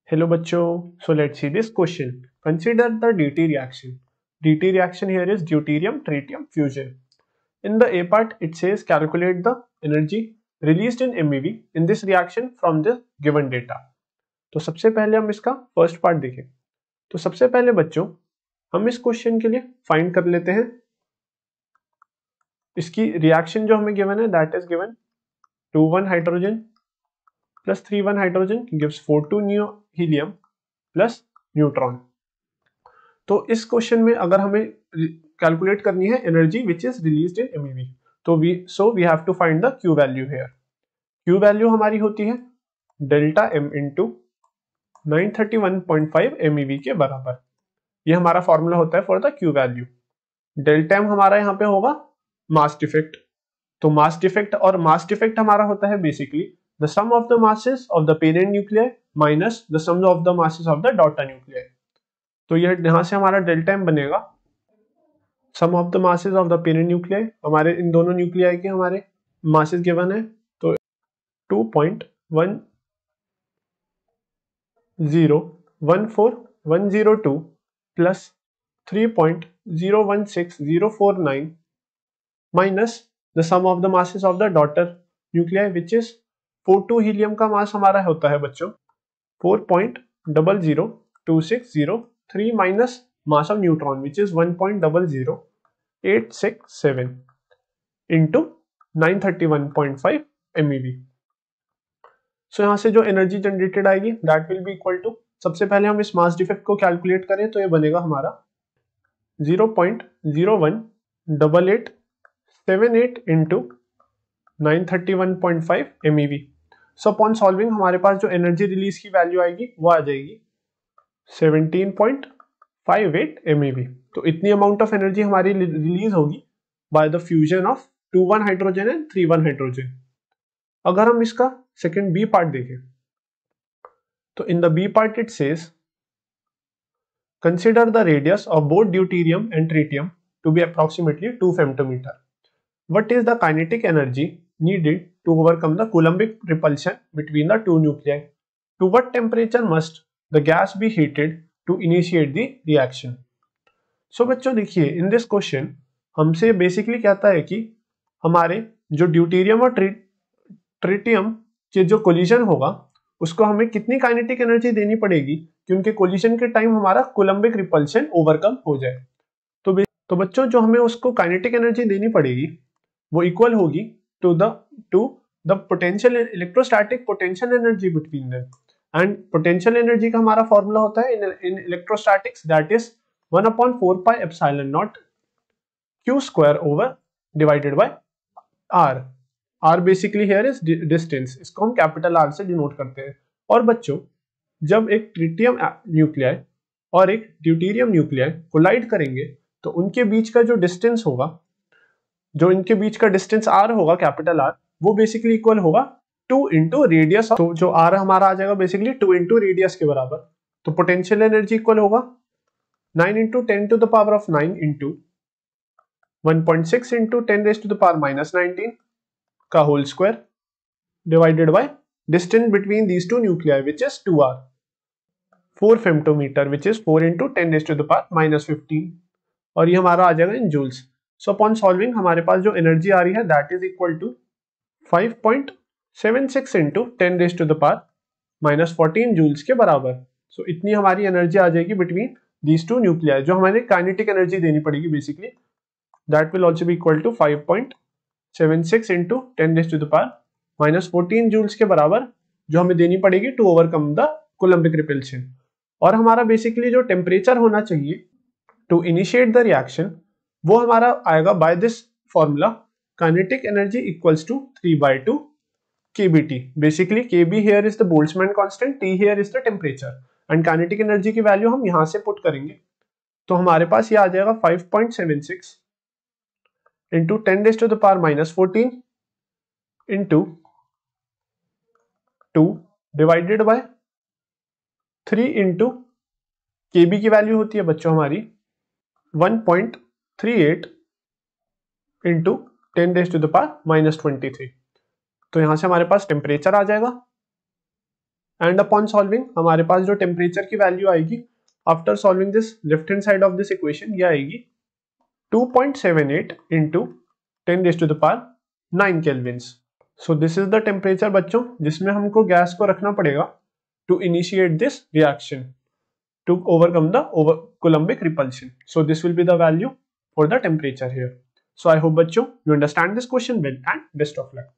Hello bachcho. So let's see this question. Consider the DT reaction. DT reaction here is deuterium-tritium fusion. In the A part, it says calculate the energy released in MeV in this reaction from the given data. तो सबसे पहले हम इसका first part देखें. तो सबसे पहले बच्चों हम इस क्वेश्चन के लिए फाइंड कर लेते हैं इसकी रिएक्शन जो हमें गिवन है, that is given 2,1 hydrogen plus 3,1 hydrogen gives 4,2 helium plus neutron. तो इस क्वेश्चन में अगर हमें कैलकुलेट करनी है energy which is released in MeV, तो we have to find the Q value here. Q value हमारी होती है डेल्टा M इंटू 931.5 MeV के बराबर. ये हमारा फॉर्मूला होता है for the Q value. Delta M हमारा यहाँ पे होगा मास डिफेक्ट. तो मास डिफेक्ट और मास डिफेक्ट हमारा होता है basically the sum of the masses of the parent nuclei minus the sum of the masses of the daughter nuclei. तो यह यहाँ से हमारा डेल्टा एम बनेगा sum of the masses of the parent nuclei. हमारे इन दोनों न्यूक्लियाई के हमारे मासेस गिवन है, तो 2.1014102 plus 3.016049 minus the sum of the masses of the daughter nuclei which is 4,2 helium का मास हमारा होता है बच्चों 4.00260 minus mass of neutron which is 1.00867 into 931.5 MeV. So यहाँ से जो एनर्जी जनरेटेड आएगी that will be equal to, सबसे पहले हम इस मास डिफेक्ट को कैलकुलेट करें तो ये बनेगा हमारा 0.018878 इंटू 931.5 MeV. सो अपॉन सॉल्विंग हमारे पास जो एनर्जी रिलीज की वैल्यू आएगी वो आ जाएगी 17.58 MeV. तो इतनी अमाउंट ऑफ एनर्जी हमारी रिलीज होगी by the fusion of 2,1 hydrogen and 3,1 hydrogen. अगर हम इसका सेकंड बी पार्ट देखें तो in the B part it says consider the radius of both deuterium and tritium to be approximately 2 femtometer. What is the kinetic energy needed to overcome the Coulombic repulsion between the two nuclei? To what temperature must the gas be heated to initiate the reaction? So बच्चों देखिए in this question हमसे basically कहता है कि हमारे जो deuterium और tritium के जो कोलिजन होगा उसको हमें कितनी काइनेटिक एनर्जी देनी पड़ेगी कि उनके कोलिजन के टाइम हमारा कोलम्बिक रिपल्शन ओवरकम हो जाए. तो बच्चों जो हमें उसको काइनेटिक एनर्जी देनी पड़ेगी वो इक्वल होगी to the potential electrostatic potential energy between them. And potential energy का हमारा फॉर्मूला होता है in electrostatics that is 1/4 epsilon naught Q square over divided by R. R basically here is distance, इसको हम कैपिटल R से denote करते हैं. और बच्चों जब एक ट्रिटियम न्यूक्लियाई और एक ड्यूटेरियम न्यूक्लियाई कोलाइड करेंगे तो उनके बीच का जो डिस्टेंस होगा, जो इनके बीच का डिस्टेंस R होगा कैपिटल R, वो बेसिकली इक्वल होगा 2 इंटू रेडियस. तो जो R हमारा आ जाएगा बेसिकली 2 इंटू रेडियस के बराबर. तो पोटेंशियल एनर्जी इक्वल होगा 9 into 10 to the power of 9 into 1.6 into 10 raise to the power -19 का whole square divided by distance between these two nuclei which is 2R, 4 femtometer which is 4 into 10 raise to the power -15, और ये हमारा आ जाएगा in joules. So upon solving हमारे पास जो energy आ रही है that is equal to 5.76 into 10 raise to the power -14 joules के बराबर. सो इतनी हमारी एनर्जी आ जाएगी बिटवीन दीज टू न्यूक्लियाई. जो हमें काइनेटिक एनर्जी देनी पड़ेगी basically that will also be equal to 5.76 into 10 raise to the power -14 joules के बराबर, जो हमें देनी पड़ेगी to overcome the coulombic repulsion. और हमारा बेसिकली जो टेम्परेचर होना चाहिए टू इनिशिएट द रिएक्शन वो हमारा आएगा by this formula kinetic energy equals to 3/2 kBT. Basically kB here is the Boltzmann constant, T here is the temperature, and kinetic energy की value हम यहां से पुट करेंगे. तो हमारे पास ये आ जाएगा 5.76 into 10 raise to the power -14 into 2 divided by 3 into kB की वैल्यू होती है बच्चों हमारी 1.38 into 10 raise to the power -23. तो यहां से हमारे पास टेम्परेचर आ जाएगा एंड अपॉन सॉल्विंग हमारे पास जो टेम्परेचर की वैल्यू आएगी after solving this left hand side of this equation, ये आएगी 2.78 into 10 raised to the power 9 kelvins. So this is the temperature बच्चों जिसमें हमको गैस को रखना पड़ेगा to initiate this reaction to overcome the Coulombic repulsion. So this will be the value for the temperature here. So I hope बच्चों you understand this question well and best of luck.